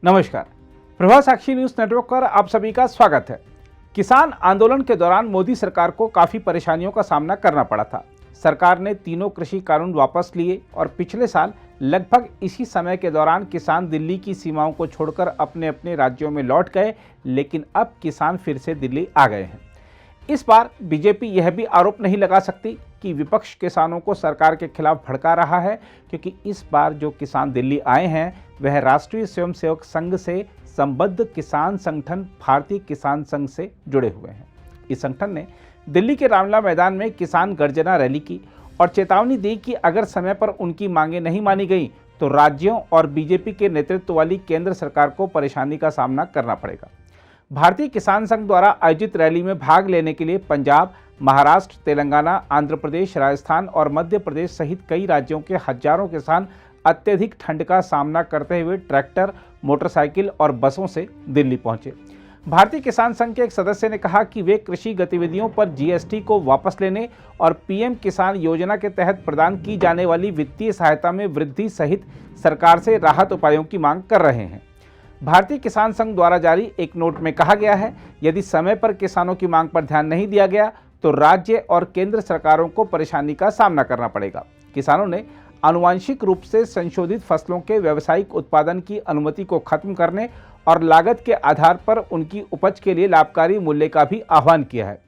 नमस्कार। प्रभा साक्षी news network पर आप सभी का स्वागत है। किसान आंदोलन के दौरान मोदी सरकार को काफी परेशानियों का सामना करना पड़ा था। सरकार ने तीनों कृषि कानून वापस लिए और पिछले साल लगभग इसी समय के दौरान किसान दिल्ली की सीमाओं को छोड़कर अपने अपने राज्यों में लौट गए, लेकिन अब किसान फिर से दिल्ली आ गए हैं। इस बार बीजेपी यह भी आरोप नहीं लगा सकती कि विपक्ष किसानों को सरकार के खिलाफ भड़का रहा है, क्योंकि इस बार जो किसान दिल्ली आए हैं वह राष्ट्रीय स्वयंसेवक संघ से संबद्ध किसान संगठन भारतीय किसान संघ से जुड़े हुए हैं। इस संगठन ने दिल्ली के रामलीला मैदान में किसान गर्जना रैली की और चेतावनी दी कि अगर समय पर उनकी मांगें नहीं मानी गई तो राज्यों और बीजेपी के नेतृत्व वाली केंद्र सरकार को परेशानी का सामना करना पड़ेगा। भारतीय किसान संघ द्वारा आयोजित रैली में भाग लेने के लिए पंजाब, महाराष्ट्र, तेलंगाना, आंध्र प्रदेश, राजस्थान और मध्य प्रदेश सहित कई राज्यों के हजारों किसान अत्यधिक ठंड का सामना करते हुए ट्रैक्टर, मोटरसाइकिल और बसों से दिल्ली पहुंचे। भारतीय किसान संघ के एक सदस्य ने कहा कि वे कृषि गतिविधियों पर जीएसटी को वापस लेने और पीएम किसान योजना के तहत प्रदान की जाने वाली वित्तीय सहायता में वृद्धि सहित सरकार से राहत उपायों की मांग कर रहे हैं। भारतीय किसान संघ द्वारा जारी एक नोट में कहा गया है, यदि समय पर किसानों की मांग पर ध्यान नहीं दिया गया तो राज्य और केंद्र सरकारों को परेशानी का सामना करना पड़ेगा। किसानों ने आनुवांशिक रूप से संशोधित फसलों के व्यावसायिक उत्पादन की अनुमति को खत्म करने और लागत के आधार पर उनकी उपज के लिए लाभकारी मूल्य का भी आह्वान किया है।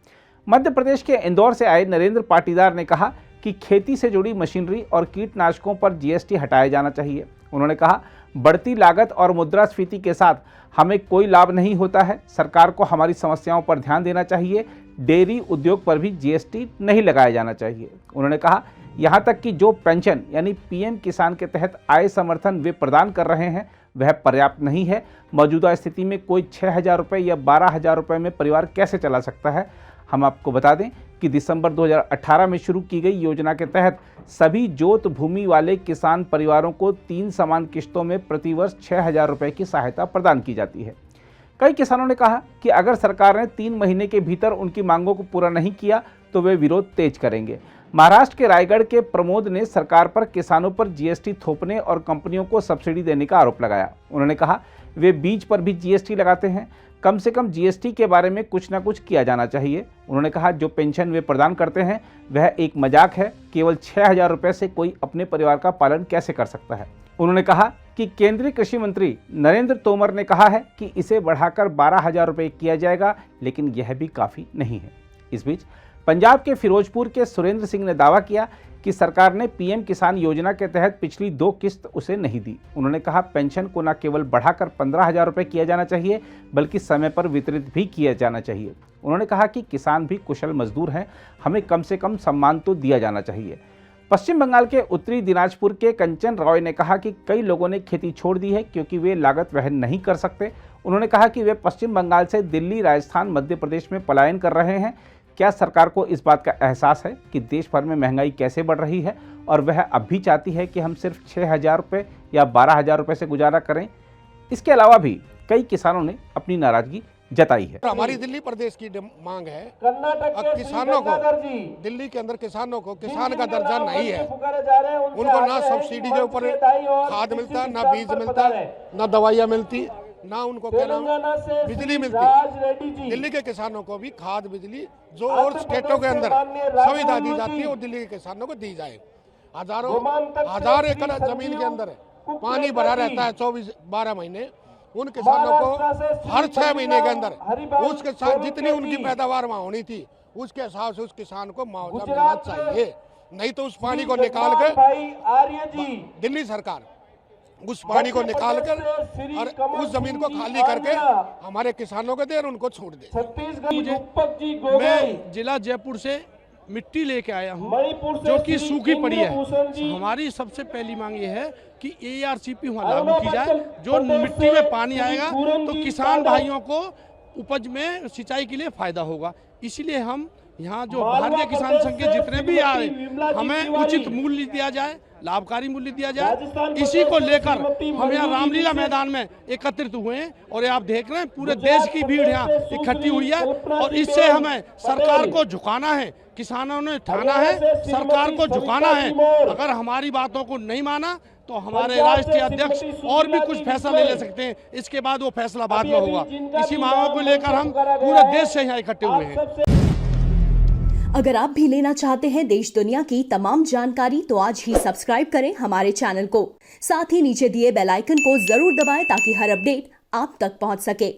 मध्य प्रदेश के इंदौर से आए नरेंद्र पाटीदार ने कहा कि खेती से जुड़ी मशीनरी और कीटनाशकों पर जीएसटी हटाया जाना चाहिए। उन्होंने कहा, बढ़ती लागत और मुद्रास्फीति के साथ हमें कोई लाभ नहीं होता है। सरकार को हमारी समस्याओं पर ध्यान देना चाहिए। डेयरी उद्योग पर भी जीएसटी नहीं लगाया जाना चाहिए। उन्होंने कहा, यहाँ तक कि जो पेंशन यानी पीएम किसान के तहत आय समर्थन वे प्रदान कर रहे हैं वह पर्याप्त नहीं है। मौजूदा स्थिति में कोई 6,000 रुपये या 12,000 रुपये में परिवार कैसे चला सकता है। हम आपको बता दें कि दिसंबर 2018 में शुरू की गई योजना के तहत सभी जोत भूमि वाले किसान परिवारों को 3 समान किश्तों में प्रतिवर्ष 6,000 रुपये की सहायता प्रदान की जाती है। कई किसानों ने कहा कि अगर सरकार ने 3 महीने के भीतर उनकी मांगों को पूरा नहीं किया तो वे विरोध तेज करेंगे। महाराष्ट्र के रायगढ़ के प्रमोद ने सरकार पर किसानों पर जीएसटी थोपने और कंपनियों को सब्सिडी देने का आरोप लगाया। उन्होंने कहा, वे बीज पर भी जीएसटी लगाते हैं। कम से कम जीएसटी के बारे में कुछ ना कुछ किया जाना चाहिए। उन्होंने कहा, जो पेंशन वे प्रदान करते हैं वह एक मजाक है। केवल 6,000 रुपये से कोई अपने परिवार का पालन कैसे कर सकता है। उन्होंने कहा कि केंद्रीय कृषि मंत्री नरेंद्र तोमर ने कहा है कि इसे बढ़ाकर 12,000 रुपये किया जाएगा, लेकिन यह भी काफ़ी नहीं है। इस बीच पंजाब के फिरोजपुर के सुरेंद्र सिंह ने दावा किया कि सरकार ने पीएम किसान योजना के तहत पिछली 2 किस्त उसे नहीं दी। उन्होंने कहा, पेंशन को न केवल बढ़ाकर 15,000 रुपये किया जाना चाहिए बल्कि समय पर वितरित भी किया जाना चाहिए। उन्होंने कहा कि किसान भी कुशल मजदूर हैं, हमें कम से कम सम्मान तो दिया जाना चाहिए। पश्चिम बंगाल के उत्तरी दिनाजपुर के कंचन रॉय ने कहा कि कई लोगों ने खेती छोड़ दी है क्योंकि वे लागत वहन नहीं कर सकते। उन्होंने कहा कि वे पश्चिम बंगाल से दिल्ली, राजस्थान, मध्य प्रदेश में पलायन कर रहे हैं। क्या सरकार को इस बात का एहसास है कि देश भर में महंगाई कैसे बढ़ रही है और वह अब भी चाहती है कि हम सिर्फ 6,000 रुपये या 12,000 रुपये से गुजारा करें। इसके अलावा भी कई किसानों ने अपनी नाराजगी जताई है। हमारी दिल्ली प्रदेश की मांग है, किसानों को दिल्ली के अंदर किसानों को किसान का दर्जा नहीं है। उनको ना सब्सिडी के ऊपर खाद मिलता, ना बीज मिलता, ना दवाइयाँ मिलती, ना उनको क्या नाम बिजली मिलती। दिल्ली के किसानों को भी खाद, बिजली जो और स्टेटों के अंदर सुविधा दी जाती है वो दिल्ली के किसानों को दी जाए। हजार एकड़ जमीन के अंदर पानी भरा रहता है 12 महीने। उन किसानों को हर 6 महीने के अंदर उसके साथ जितनी उनकी पैदावार वहाँ होनी थी उसके हिसाब से उस किसान को मुआवजा मिलना चाहिए। नहीं तो उस पानी को निकाल कर दिल्ली सरकार उस पानी को निकाल कर और उस जमीन को खाली करके हमारे किसानों को दे और उनको छूट दे। मैं जिला जयपुर से मिट्टी लेके आया हूँ जो कि सूखी पड़ी है। हमारी सबसे पहली मांग ये है कि एआरसीपी वहाँ लागू की जाए। जो मिट्टी में पानी आएगा तो किसान भाइयों को उपज में सिंचाई के लिए फायदा होगा। इसीलिए हम यहाँ जो भारतीय किसान संघ के जितने भी आए हमें उचित मूल्य दिया जाए, लाभकारी मूल्य दिया जाए। इसी को लेकर हम यहाँ रामलीला मैदान में एकत्रित हुए हैं और आप देख रहे हैं पूरे देश की भीड़ यहाँ इकट्ठी हुई है और इससे हमें सरकार को झुकाना है। किसानों ने ठाना है सरकार को झुकाना है। अगर हमारी बातों को नहीं माना तो हमारे राष्ट्रीय अध्यक्ष और भी कुछ फैसला ले सकते हैं। इसके बाद वो फैसला बाद में होगा। इसी मांगों को लेकर हम पूरे देश से यहाँ इकट्ठे हुए हैं। अगर आप भी लेना चाहते हैं देश दुनिया की तमाम जानकारी तो आज ही सब्सक्राइब करें हमारे चैनल को। साथ ही नीचे दिए बेल आइकन को जरूर दबाएं ताकि हर अपडेट आप तक पहुंच सके।